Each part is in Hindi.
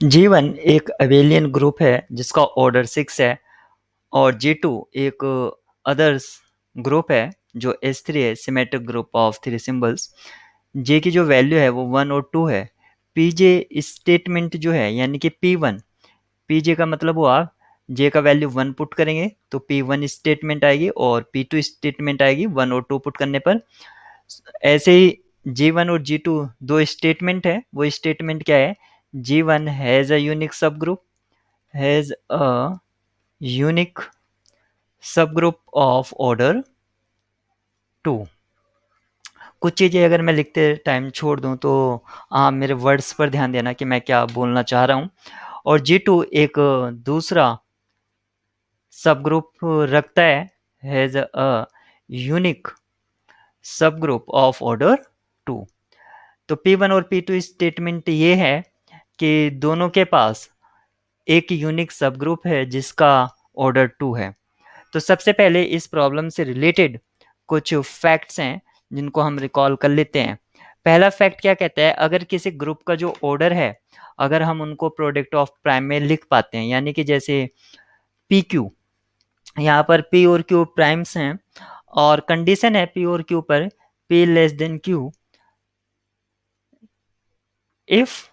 G1 एक अबेलियन ग्रुप है जिसका ऑर्डर 6 है और G2 एक अदर्स ग्रुप है जो S3 है, symmetric group of 3 symbols. J की जो वैल्यू है वो 1 और 2 है। Pj स्टेटमेंट जो है यानी कि P1, Pj का मतलब हुआ J का वैल्यू 1 पुट करेंगे तो P1 स्टेटमेंट आएगी और P2 स्टेटमेंट आएगी 1 और 2 पुट करने पर। ऐसे ही G1 और G2 दो स्टेटमेंट है, वो स्टेटमेंट क्या है? G1 हैज़ अ यूनिक सब ग्रुप, हैज़ अ यूनिक सब ग्रुप ऑफ ऑर्डर 2। कुछ चीज़ें अगर मैं लिखते टाइम छोड़ दूं तो आप मेरे वर्ड्स पर ध्यान देना कि मैं क्या बोलना चाह रहा हूं। और G2 एक दूसरा सब ग्रुप रखता है, हैज़ अ यूनिक सब ग्रुप ऑफ ऑर्डर 2। तो P1 और P2 स्टेटमेंट ये है कि दोनों के पास एक यूनिक सब ग्रुप है जिसका ऑर्डर 2 है। तो सबसे पहले इस प्रॉब्लम से रिलेटेड कुछ फैक्ट्स हैं जिनको हम रिकॉल कर लेते हैं। पहला फैक्ट क्या कहता है? अगर किसी ग्रुप का जो ऑर्डर है, अगर हम उनको प्रोडक्ट ऑफ प्राइम में लिख पाते हैं, यानी कि जैसे पी क्यू, यहाँ पर पी और क्यू प्राइम्स हैं और कंडीशन है पी और क्यू पर P less than Q, if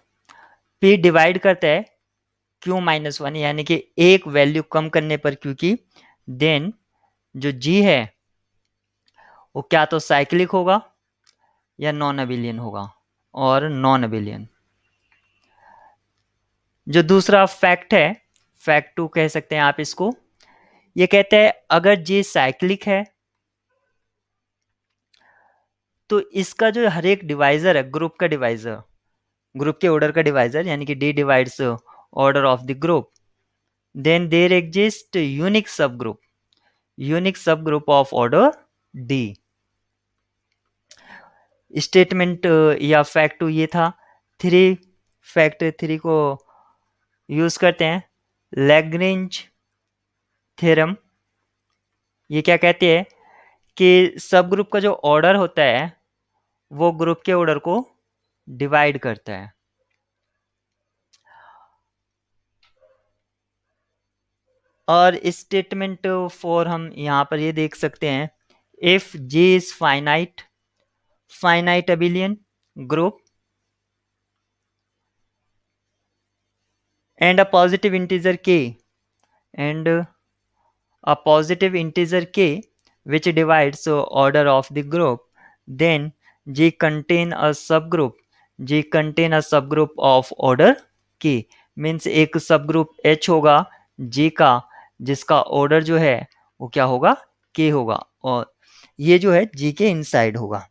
P divide करता है क्यू माइनस वन, यानी कि एक वैल्यू कम करने पर क्यू की, देन जो जी है वो क्या तो साइक्लिक होगा या नॉन अबिलियन होगा, और नॉन अबिलियन। जो दूसरा फैक्ट है, फैक्ट टू कह सकते हैं आप इसको, ये कहते हैं अगर जी साइक्लिक है तो इसका जो हर एक डिवाइजर है, ग्रुप का डिवाइजर, ग्रुप के ऑर्डर का डिवाइजर, यानी कि D divides order of the group, then there exist unique सब group of order D. Statement या फैक्ट टू ये था। थ्री, फैक्ट थ्री को यूज करते हैं, लैग्रेंज थ्योरम। ये क्या कहती है कि सब ग्रुप का जो ऑर्डर होता है वो ग्रुप के ऑर्डर को डिवाइड करता है। और स्टेटमेंट फॉर हम यहाँ पर ये देख सकते हैं, if J is finite abelian group and a positive integer के and a positive integer k which divides order of the group, then G contain a subgroup of order k, means एक सबग्रुप H होगा G का जिसका ऑर्डर जो है वो क्या होगा? K होगा, और ये जो है G के इनसाइड होगा।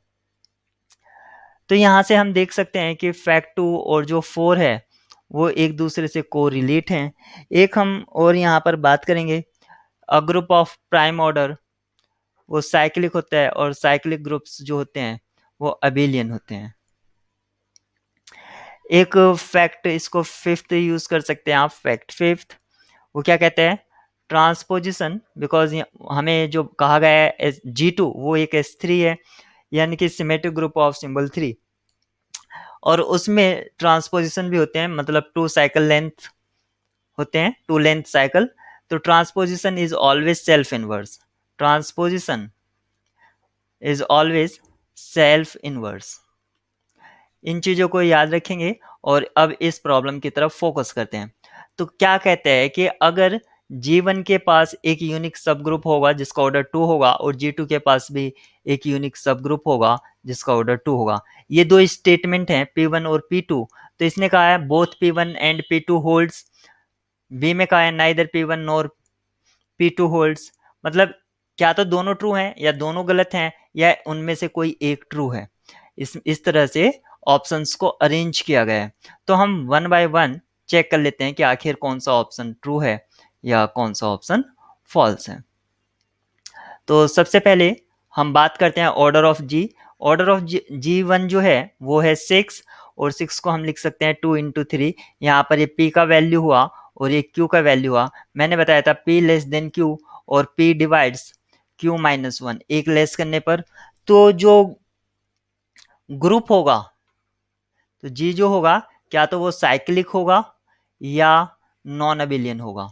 तो यहाँ से हम देख सकते हैं कि फैक्ट टू और जो फोर है वो एक दूसरे से को रिलेट हैं। एक हम और यहाँ पर बात करेंगे, a group of prime order वो साइक्लिक होता है और साइक्लिक ग्रुप्स जो होते हैं वो अबेलियन होते हैं। एक फैक्ट इसको फिफ्थ यूज कर सकते हैं आप, फैक्ट फिफ्थ वो क्या कहते हैं? ट्रांसपोजिशन, बिकॉज हमें जो कहा गया है G2 वो एक S3 है, यानी कि सिमेट्रिक ग्रुप ऑफ सिंबल 3, और उसमें ट्रांसपोजिशन भी होते हैं, मतलब टू साइकिल लेंथ होते हैं, टू लेंथ साइकिल। तो transposition is always self inverse, transposition is always self inverse. इन चीज़ों को याद रखेंगे और अब इस प्रॉब्लम की तरफ फोकस करते हैं। तो क्या कहते हैं कि अगर G1 के पास एक यूनिक सब ग्रुप होगा जिसका ऑर्डर 2 होगा और G2 के पास भी एक यूनिक सब ग्रुप होगा जिसका ऑर्डर 2 होगा। ये दो स्टेटमेंट हैं P1 और P2। तो इसने कहा है both P1 and P2 holds, B में कहा है neither P1 nor P2 holds, मतलब क्या तो दोनों ट्रू हैं या दोनों गलत हैं या उनमें से कोई एक ट्रू है। इस तरह से ऑप्शंस को अरेंज किया गया है। तो हम वन बाय वन चेक कर लेते हैं कि आखिर कौन सा ऑप्शन ट्रू है या कौन सा ऑप्शन फॉल्स है। तो सबसे पहले हम बात करते हैं order of G. Order of G1 जो है वो है 6, और 6 को हम लिख सकते हैं 2 इंटू 3। यहाँ पर ये P का वैल्यू हुआ और ये Q का वैल्यू हुआ। मैंने बताया था P लेस देन Q और P divides Q minus one, एक लेस करने पर। तो जो ग्रुप होगा, तो जी जो होगा क्या तो वो साइक्लिक होगा या नॉन अबिलियन होगा।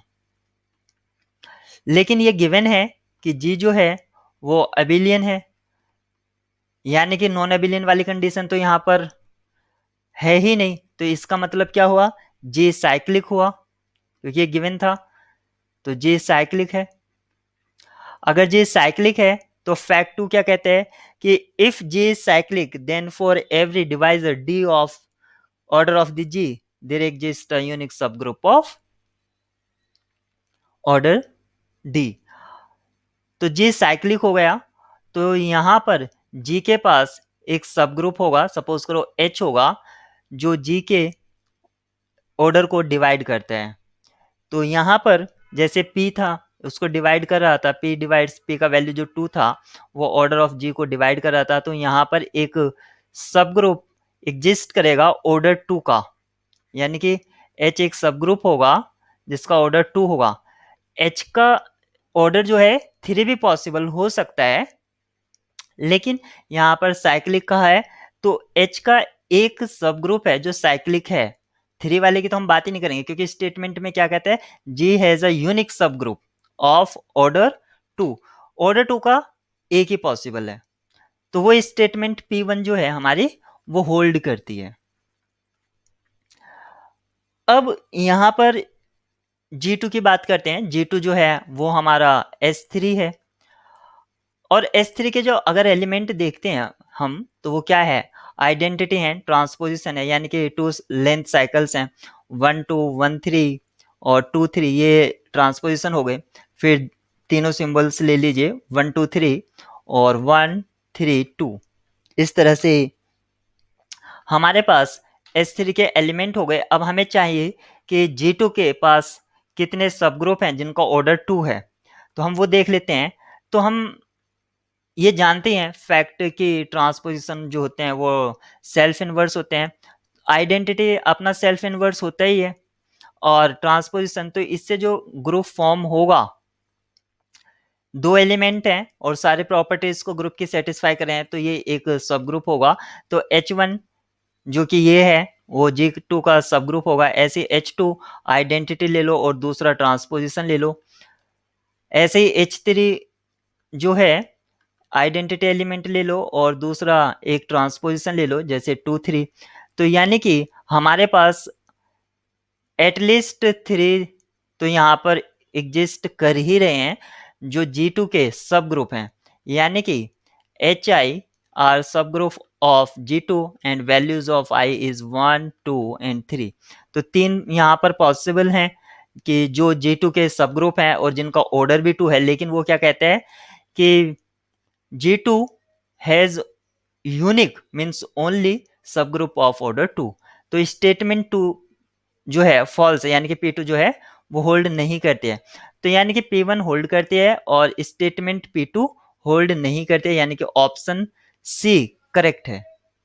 लेकिन ये गिवन है कि जी जो है वो अबिलियन है, यानी कि नॉन अबिलियन वाली कंडीशन तो यहां पर है ही नहीं, तो इसका मतलब क्या हुआ, जी साइक्लिक हुआ, क्योंकि ये गिवन था, तो जी साइक्लिक है। अगर जी साइक्लिक है तो फैक्ट टू क्या कहते हैं कि if G is cyclic then for every divisor d of order of the G there exist a unique सब ग्रुप ऑफ ऑर्डर डी। तो जी साइक्लिक हो गया, तो यहां पर जी के पास एक सब ग्रुप होगा, सपोज करो एच होगा, जो जी के ऑर्डर को डिवाइड करते हैं। तो यहां पर जैसे P था उसको डिवाइड कर रहा था, P डिवाइड्स P का वैल्यू जो 2 था वो ऑर्डर ऑफ G को डिवाइड कर रहा था, तो यहाँ पर एक सब ग्रुप एग्जिस्ट करेगा ऑर्डर 2 का, यानी कि H एक सब ग्रुप होगा जिसका ऑर्डर 2 होगा। H का ऑर्डर जो है 3 भी पॉसिबल हो सकता है, लेकिन यहाँ पर साइक्लिक कहा है, तो H का एक सब ग्रुप है जो साइक्लिक है। 3 वाले की तो हम बात ही नहीं करेंगे, क्योंकि स्टेटमेंट में क्या कहते हैं, G हैज अ यूनिक सब ग्रुप ऑफ ऑर्डर 2, ऑर्डर 2 का एक ही पॉसिबल है, तो वो स्टेटमेंट P1 जो है हमारी वो होल्ड करती है। अब यहां पर G2 की बात करते हैं। G2 जो है वो हमारा S3 है, और S3 के जो अगर एलिमेंट देखते हैं हम, तो वो क्या है, आइडेंटिटी है, ट्रांसपोजिशन है, यानी कि 2 लेंथ साइकिल्स हैं, 1 2 1 3 और 2 3, ये ट्रांसपोजिशन हो गए। फिर तीनों सिंबल्स ले लीजिए, 1 2 3 और 1 3 2, इस तरह से हमारे पास S3 के एलिमेंट हो गए। अब हमें चाहिए कि G2 के पास कितने सब ग्रुप हैं जिनका ऑर्डर 2 है, तो हम वो देख लेते हैं। तो हम ये जानते हैं फैक्ट कि ट्रांसपोजिशन जो होते हैं वो सेल्फ इनवर्स होते हैं, आइडेंटिटी अपना सेल्फ इनवर्स होता ही है, और ट्रांसपोजिशन तो इससे जो ग्रुप फॉर्म होगा, 2 एलिमेंट हैं और सारे प्रॉपर्टीज को ग्रुप की सेटिस्फाई कर रहे हैं, तो ये एक सब ग्रुप होगा। तो H1 जो कि ये है वो G2 का सब ग्रुप होगा। ऐसे H2 आइडेंटिटी ले लो और दूसरा ट्रांसपोजिशन ले लो। ऐसे ही H3 जो है आइडेंटिटी एलिमेंट ले लो और दूसरा एक ट्रांसपोजिशन ले लो, जैसे 2 3। तो यानी कि हमारे पास एटलीस्ट 3 तो यहाँ पर एग्जिस्ट कर ही रहे हैं जो G2 के सब ग्रुप हैं, यानी कि HI आर सब group of G2 and values of I is 1 2 and 3। तो 3 यहाँ पर पॉसिबल हैं कि जो G2 के सब ग्रुप हैं और जिनका ऑर्डर भी 2 है, लेकिन वो क्या कहते हैं कि G2 has unique means only सब ग्रुप ऑफ ऑर्डर 2। तो स्टेटमेंट 2 जो है फॉल्स है, यानी कि P2 जो है वो होल्ड नहीं करती है। तो यानी कि P1 होल्ड करती है और स्टेटमेंट P2 होल्ड नहीं करती है, यानी कि ऑप्शन सी करेक्ट है।